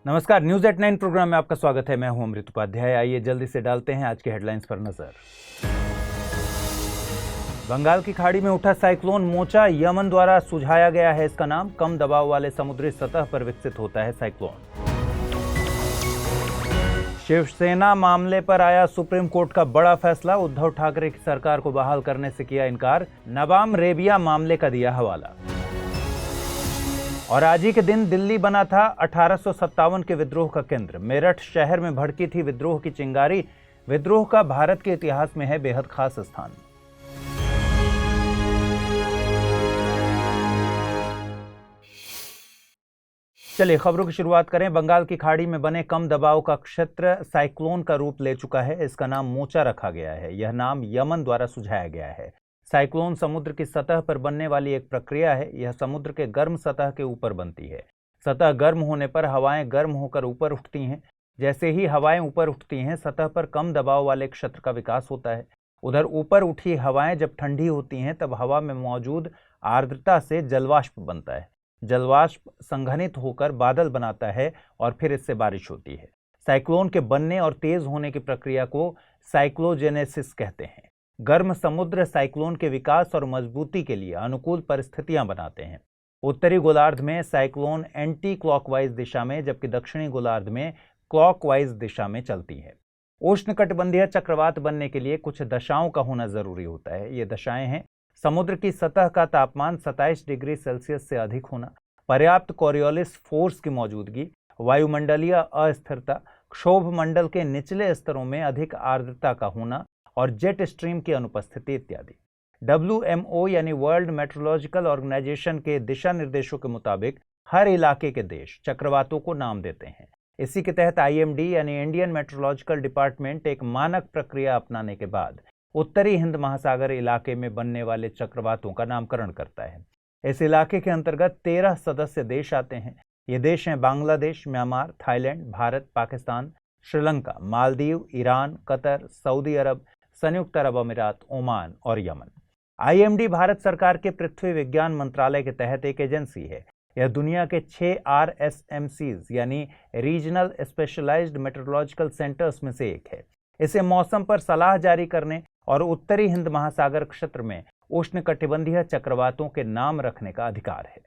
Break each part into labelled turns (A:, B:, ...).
A: नमस्कार, news at 9 programme में आपका स्वागत है। मैं हूं अमृत उपाध्याय। आइए जल्दी से डालते हैं आज के हेडलाइंस पर नजर। बंगाल की खाड़ी में उठा साइक्लोन मोचा यमन द्वारा सुझाया गया है इसका नाम। कम दबाव वाले समुद्री सतह पर विकसित होता है साइक्लोन। शिवसेना मामले पर आया सुप्रीम कोर्ट का बड़ा फैसला। उद्धव ठाकरे की सरकार को बहाल करने से किया इनकार। नबाम रेबिया मामले का दिया हवाला। और आज ही के दिन दिल्ली बना था 1857 के विद्रोह का केंद्र। मेरठ शहर में भड़की थी विद्रोह की चिंगारी। विद्रोह का भारत के इतिहास में है बेहद खास स्थान। चलिए खबरों की शुरुआत करें। बंगाल की खाड़ी में बने कम दबाव का क्षेत्र साइक्लोन का रूप ले चुका है। इसका नाम मोचा रखा गया है। यह नाम यमन द्वारा सुझाया गया है। साइक्लोन समुद्र की सतह पर बनने वाली एक प्रक्रिया है। यह समुद्र के गर्म सतह के ऊपर बनती है। सतह गर्म होने पर हवाएं गर्म होकर ऊपर उठती हैं। जैसे ही हवाएं ऊपर उठती हैं, सतह पर कम दबाव वाले क्षेत्र का विकास होता है। उधर ऊपर उठी हवाएं जब ठंडी होती हैं, तब हवा में मौजूद आर्द्रता से जलवाष्प बनता है। जलवाष्प संघनित होकर बादल बनाता है और फिर इससे बारिश होती है। साइक्लोन के बनने और तेज होने की प्रक्रिया को साइक्लोजेनेसिस कहते हैं। गर्म समुद्र साइक्लोन के विकास और मजबूती के लिए अनुकूल परिस्थितियां बनाते हैं। उत्तरी गोलार्ध में साइक्लोन एंटी क्लॉकवाइज दिशा में, जबकि दक्षिणी गोलार्ध में क्लॉकवाइज दिशा में चलती है। उष्णकटिबंधीय चक्रवात बनने के लिए कुछ दशाओं का होना जरूरी होता है। ये दशाएं हैं: समुद्र की सतह का तापमान 27 डिग्री सेल्सियस से अधिक होना, पर्याप्त कोरियोलिस फोर्स की मौजूदगी, वायुमंडलीय अस्थिरता, क्षोभ मंडल के निचले स्तरों में अधिक आर्द्रता का होना और जेट स्ट्रीम की अनुपस्थिति इत्यादि। WMO यानी वर्ल्ड मेट्रोलॉजिकल ऑर्गेनाइजेशन के दिशा निर्देशों के मुताबिक हर इलाके के देश चक्रवातों को नाम देते हैं। इसी के तहत IMD यानी इंडियन मेट्रोलॉजिकल डिपार्टमेंट एक मानक प्रक्रिया अपनाने के बाद उत्तरी हिंद महासागर इलाके में बनने वाले चक्रवातों का नामकरण करता है। इस इलाके के अंतर्गत 13 सदस्य देश आते हैं। ये देश हैं Bangladesh, Myanmar, Thailand, Bharat, Pakistan, Sri Lanka, Maldives, Iran, Qatar, Saudi Arab, संयुक्त अरब अमीरात, ओमान और यमन। IMD भारत सरकार के पृथ्वी विज्ञान मंत्रालय के तहत एक एजेंसी है। यह दुनिया के 6 RSMCs यानी रीजनल स्पेशलाइज्ड मेट्रोलॉजिकल सेंटर्स में से एक है। इसे मौसम पर सलाह जारी करने और उत्तरी हिंद महासागर क्षेत्र में उष्णकटिबंधीय चक्रवातों के नाम रखने का अधिकार है।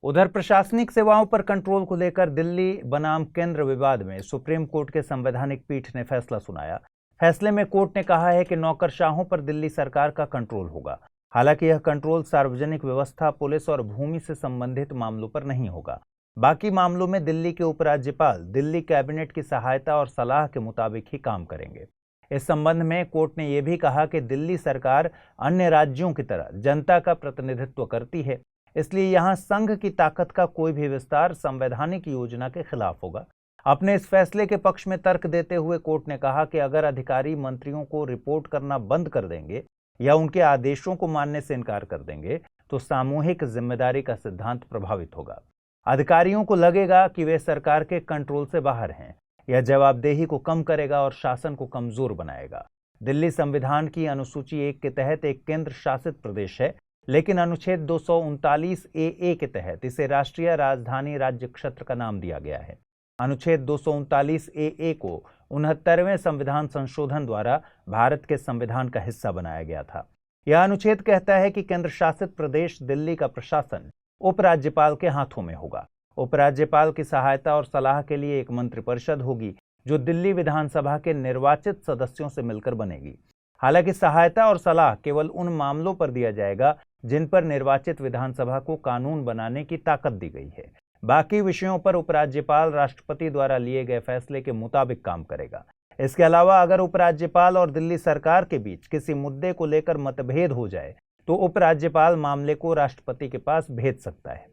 A: उधर प्रशासनिक सेवाओं पर कंट्रोल को लेकर दिल्ली बनाम केंद्र विवाद में सुप्रीम कोर्ट के संवैधानिक पीठ ने फैसला सुनाया। फैसले में कोर्ट ने कहा है कि नौकरशाहों पर दिल्ली सरकार का कंट्रोल होगा। हालांकि यह कंट्रोल सार्वजनिक व्यवस्था, पुलिस और भूमि से संबंधित मामलों पर नहीं होगा। बाकी मामलों में दिल्ली के उपराज्यपाल दिल्ली कैबिनेट की सहायता और सलाह के मुताबिक ही काम करेंगे। इस संबंध में कोर्ट ने यह भी कहा कि दिल्ली सरकार अन्य राज्यों की तरह जनता का प्रतिनिधित्व करती है, इसलिए यहां संघ की ताकत का कोई भी विस्तार संवैधानिक योजना के खिलाफ होगा। अपने इस फैसले के पक्ष में तर्क देते हुए कोर्ट ने कहा कि अगर अधिकारी मंत्रियों को रिपोर्ट करना बंद कर देंगे या उनके आदेशों को मानने से इनकार कर देंगे, तो सामूहिक जिम्मेदारी का सिद्धांत प्रभावित होगा। अधिकारियों को लगेगा कि वे सरकार के कंट्रोल से बाहर हैं। यह जवाबदेही को कम करेगा और शासन को कमजोर बनाएगा। दिल्ली संविधान की अनुसूची 1 के तहत एक केंद्र शासित प्रदेश है, लेकिन अनुच्छेद 239 AA के तहत इसे राष्ट्रीय राजधानी राज्य क्षेत्र का नाम दिया गया है। अनुच्छेद 239 AA को 69वें संविधान संशोधन द्वारा भारत के संविधान का हिस्सा बनाया गया था। यह अनुच्छेद कहता है कि केंद्र शासित प्रदेश दिल्ली का प्रशासन उपराज्यपाल के हाथों में होगा। उपराज्यपाल की सहायता और सलाह के लिए एक मंत्रिपरिषद होगी, जो दिल्ली विधानसभा के निर्वाचित सदस्यों से मिलकर बनेगी। हालांकि सहायता और सलाह केवल उन मामलों पर दिया जाएगा जिन पर निर्वाचित विधानसभा को कानून बनाने की ताकत दी गई है। बाकी विषयों पर उपराज्यपाल राष्ट्रपति द्वारा लिए गए फैसले के मुताबिक काम करेगा। इसके अलावा अगर उपराज्यपाल और दिल्ली सरकार के बीच किसी मुद्दे को लेकर मतभेद हो जाए, तो उपराज्यपाल मामले को राष्ट्रपति के पास भेज सकता है।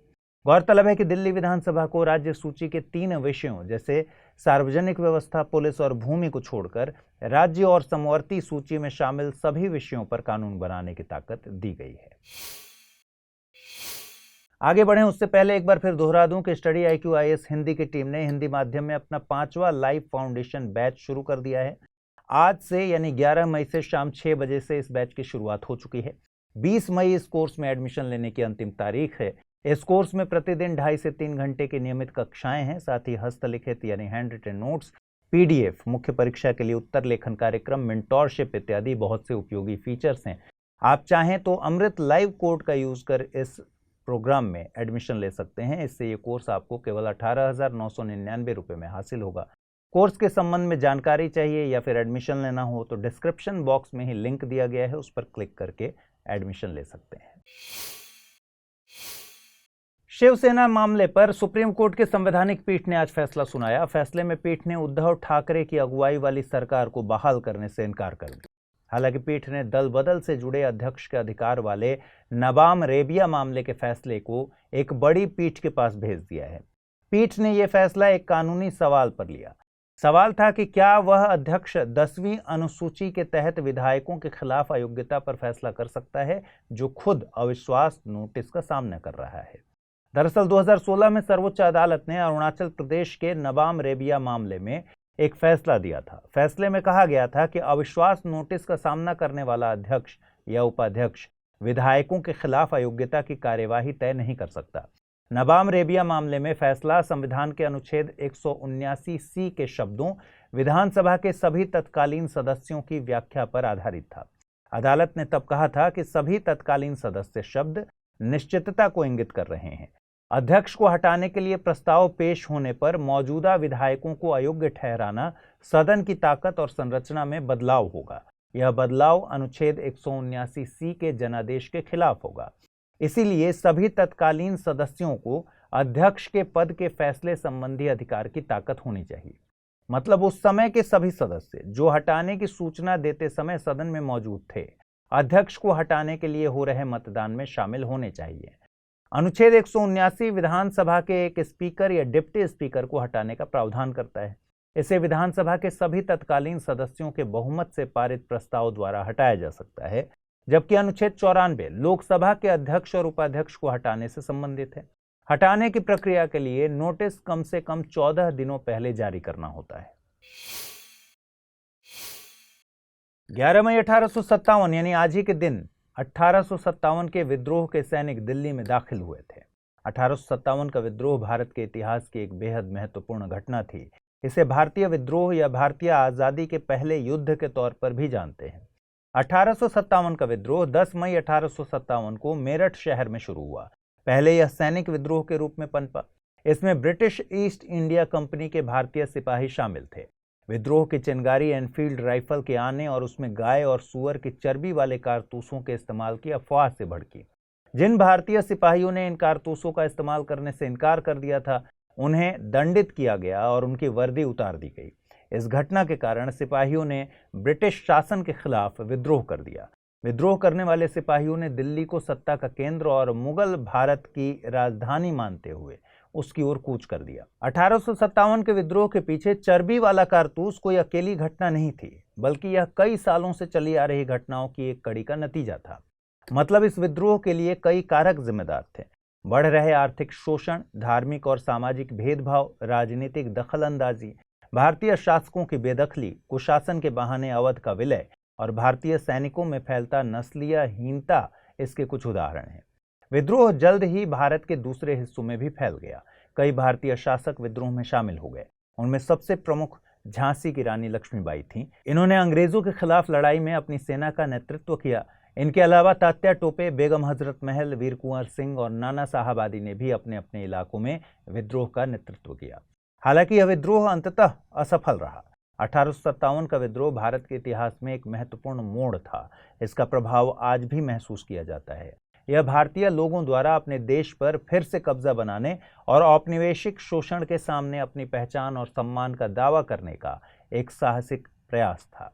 A: गौरतलब है कि दिल्ली विधानसभा को राज्य सूची के 3 विषयों जैसे सार्वजनिक व्यवस्था, पुलिस और भूमि को छोड़कर राज्य और समवर्ती सूची में शामिल सभी विषयों पर कानून बनाने की ताकत दी गई है। आगे बढ़ें उससे पहले एक बार फिर दोहरा दूं कि स्टडी IQ IAS हिंदी की टीम ने हिंदी माध्यम में अपना 5वां लाइव फाउंडेशन बैच शुरू कर दिया है। आज से यानी 11 मई से शाम 6 बजे से इस बैच की शुरुआत हो चुकी है। 20 मई इस कोर्स में एडमिशन लेने की अंतिम तारीख है। इस कोर्स में प्रतिदिन 2.5 से 3 घंटे की नियमित कक्षाएं हैं। साथ ही हस्तलिखित यानी हैंड रिटन नोट्स, पीडीएफ, मुख्य परीक्षा के लिए उत्तर लेखन कार्यक्रम, मेंटोरशिप इत्यादि बहुत से उपयोगी फीचर्स हैं। आप चाहें तो अमृत लाइव कोड का यूज कर इस प्रोग्राम में एडमिशन ले सकते हैं। इससे ये कोर्स आपको केवल 18,999 रुपये में हासिल होगा। कोर्स के संबंध में जानकारी चाहिए या फिर एडमिशन लेना हो तो डिस्क्रिप्शन बॉक्स में ही लिंक दिया गया है, उस पर क्लिक करके एडमिशन ले सकते हैं। शिवसेना मामले पर सुप्रीम कोर्ट की संवैधानिक पीठ ने आज फैसला सुनाया। फैसले में पीठ ने उद्धव ठाकरे की अगुवाई वाली सरकार को बहाल करने से इनकार कर दिया। हालांकि पीठ ने दल बदल से जुड़े अध्यक्ष के अधिकार वाले नबाम रेबिया मामले के फैसले को एक बड़ी पीठ के पास भेज दिया है। पीठ ने यह फैसला एक कानूनी सवाल पर लिया। सवाल था कि क्या वह अध्यक्ष 10वीं अनुसूची के तहत विधायकों के खिलाफ अयोग्यता पर फैसला कर सकता है, जो खुद अविश्वास नोटिस का सामना कर रहा है। दरअसल 2016 में सर्वोच्च अदालत ने अरुणाचल प्रदेश के नबाम रेबिया मामले में एक फैसला दिया था। फैसले में कहा गया था कि अविश्वास नोटिस का सामना करने वाला अध्यक्ष या उपाध्यक्ष विधायकों के खिलाफ अयोग्यता की कार्यवाही तय नहीं कर सकता। नबाम रेबिया मामले में फैसला संविधान के अनुच्छेद 179C के शब्दों विधानसभा के सभी तत्कालीन सदस्यों की व्याख्या पर आधारित था। अदालत ने तब कहा था कि सभी तत्कालीन सदस्य शब्द निश्चितता को इंगित कर रहे हैं। अध्यक्ष को हटाने के लिए प्रस्ताव पेश होने पर मौजूदा विधायकों को अयोग्य ठहराना सदन की ताकत और संरचना में बदलाव होगा। यह बदलाव अनुच्छेद 179C के जनादेश के खिलाफ होगा। इसीलिए सभी तत्कालीन सदस्यों को अध्यक्ष के पद के फैसले संबंधी अधिकार की ताकत होनी चाहिए। मतलब उस समय के सभी सदस्य जो हटाने की सूचना देते समय सदन में मौजूद थे, अध्यक्ष को हटाने के लिए हो रहे मतदान में शामिल होने चाहिए। अनुच्छेद 179 विधानसभा के एक स्पीकर या डिप्टी स्पीकर को हटाने का प्रावधान करता है। इसे विधानसभा के सभी तत्कालीन सदस्यों के बहुमत से पारित प्रस्ताव द्वारा हटाया जा सकता है, जबकि अनुच्छेद 94 लोकसभा के अध्यक्ष और उपाध्यक्ष को हटाने से संबंधित है। हटाने की प्रक्रिया के लिए नोटिस कम से कम 14 दिनों पहले जारी करना होता है। 11 मई 1857 यानी आज ही के दिन 1857 के विद्रोह के सैनिक दिल्ली में दाखिल हुए थे। 1857 का विद्रोह भारत के इतिहास की एक बेहद महत्वपूर्ण घटना थी। इसे भारतीय विद्रोह या भारतीय आजादी के पहले युद्ध के तौर पर भी जानते हैं। 1857 का विद्रोह 10 मई 1857 को मेरठ शहर में शुरू हुआ। पहले यह सैनिक विद्रोह के रूप में पनपा। इसमें ब्रिटिश ईस्ट इंडिया कंपनी के भारतीय सिपाही शामिल थे। विद्रोह की चिंगारी एनफील्ड राइफल के आने और उसमें गाय और सूअर की चर्बी वाले कारतूसों के इस्तेमाल की अफवाह से भड़की। जिन भारतीय सिपाहियों ने इन कारतूसों का इस्तेमाल करने से इनकार कर दिया था, उन्हें दंडित किया गया और उनकी वर्दी उतार दी गई। इस घटना के कारण सिपाहियों ने ब्रिटिश शासन के खिलाफ विद्रोह कर दिया। विद्रोह करने वाले सिपाहियों ने दिल्ली को सत्ता का केंद्र और मुगल भारत की राजधानी मानते हुए उसकी ओर कूच कर दिया। 1857 के विद्रोह के पीछे चर्बी वाला कारतूस कोई अकेली घटना नहीं थी, बल्कि यह कई सालों से चली आ रही घटनाओं की एक कड़ी का नतीजा था। मतलब इस विद्रोह के लिए कई कारक जिम्मेदार थे। बढ़ रहे आर्थिक शोषण, धार्मिक और सामाजिक भेदभाव, राजनीतिक दखलंदाजी, भारतीय शासकों की बेदखली, कुशासन के बहाने अवध का विलय और भारतीय सैनिकों में फैलता नस्लीयहीनता इसके कुछ उदाहरण हैं। विद्रोह जल्द ही भारत के दूसरे हिस्सों में भी फैल गया। कई भारतीय शासक विद्रोह में शामिल हो गए। उनमें सबसे प्रमुख झांसी की रानी लक्ष्मीबाई थीं। इन्होंने अंग्रेजों के खिलाफ लड़ाई में अपनी सेना का नेतृत्व किया। इनके अलावा तात्या टोपे, बेगम हजरत महल, वीर कुंवर सिंह और नाना साहब आदि ने भी अपने अपने इलाकों में विद्रोह का नेतृत्व किया। हालांकि यह विद्रोह अंततः असफल रहा। 1857 का विद्रोह भारत के इतिहास में एक महत्वपूर्ण मोड़ था। इसका प्रभाव आज भी महसूस किया जाता है। यह भारतीय लोगों द्वारा अपने देश पर फिर से कब्जा बनाने और औपनिवेशिक शोषण के सामने अपनी पहचान और सम्मान का दावा करने का एक साहसिक प्रयास था।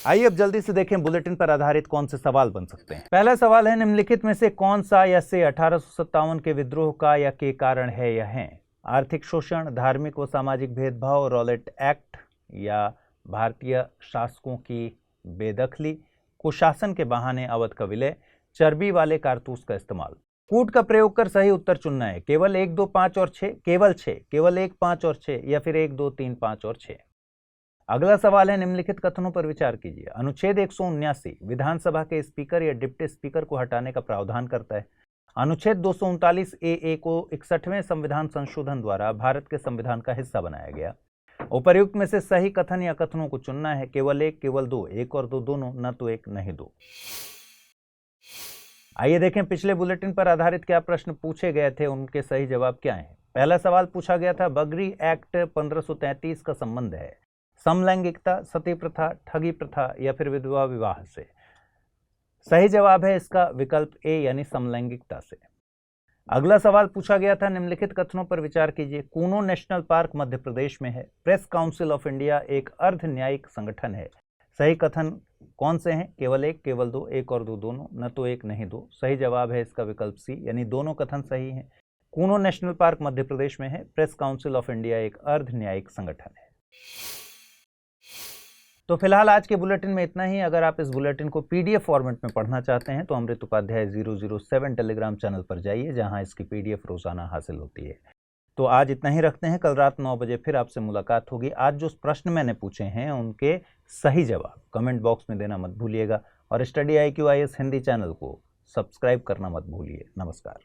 A: आइए अब जल्दी से देखें बुलेटिन पर आधारित कौन से सवाल बन सकते हैं। पहला सवाल है, निम्नलिखित में से कौन सा या से 1857 के विद्रोह का या के कारण है या हैं? आर्थिक शोषण, धार्मिक व सामाजिक भेदभाव, रॉलेट एक्ट या भारतीय शासकों की बेदखली, कुशासन के बहाने अवध का विलय, चर्बी वाले कारतूस का इस्तेमाल। कूट का प्रयोग कर सही उत्तर चुनना है। केवल 1, 2, 5 और 6, केवल 6, केवल 1, 5 और 6 या फिर 1, 2, 3, 5 और 6। अगला सवाल है, निम्नलिखित कथनों पर विचार कीजिए। अनुच्छेद 179 विधानसभा के स्पीकर या डिप्टी स्पीकर को हटाने का प्रावधान करता है। अनुच्छेद 239 को 61वें संविधान संशोधन द्वारा भारत के संविधान का हिस्सा बनाया गया। उपर्युक्त में से सही कथन या कथनों को चुनना है, केवल एक, केवल दो, एक और दो दोनों, न तो एक नहीं दो। आइए देखें पिछले बुलेटिन पर आधारित क्या प्रश्न पूछे गए थे, उनके सही जवाब क्या हैं। पहला सवाल पूछा गया था, बगरी एक्ट 1533 का संबंध है समलैंगिकता, सती प्रथा, ठगी प्रथा या फिर विधवा विवाह से। सही जवाब है इसका विकल्प ए यानी समलैंगिकता से। अगला सवाल पूछा गया था, निम्नलिखित कथनों पर विचार कीजिए। कूनो नेशनल पार्क मध्य प्रदेश में है। प्रेस काउंसिल ऑफ इंडिया एक अर्ध न्यायिक संगठन है। सही कथन कौन से हैं? केवल एक, केवल दो, एक और दो दोनों, न तो एक नहीं दो। सही जवाब है इसका विकल्प सी यानी दोनों कथन सही हैं। कूनो नेशनल पार्क मध्य प्रदेश में है। प्रेस काउंसिल ऑफ इंडिया एक अर्ध न्यायिक संगठन है। तो फिलहाल आज के बुलेटिन में इतना ही। अगर आप इस बुलेटिन को पीडीएफ फॉर्मेट में पढ़ना चाहते हैं तो अमृत उपाध्याय 007 टेलीग्राम चैनल पर जाइए, जहां इसकी पीडीएफ रोजाना हासिल होती है। तो आज इतना ही रखते हैं। कल रात 9 बजे फिर आपसे मुलाकात होगी। आज जो प्रश्न मैंने पूछे हैं उनके सही जवाब कमेंट बॉक्स में देना मत भूलिएगा और study IQ IAS Hindi channel को सब्सक्राइब करना मत भूलिए। नमस्कार।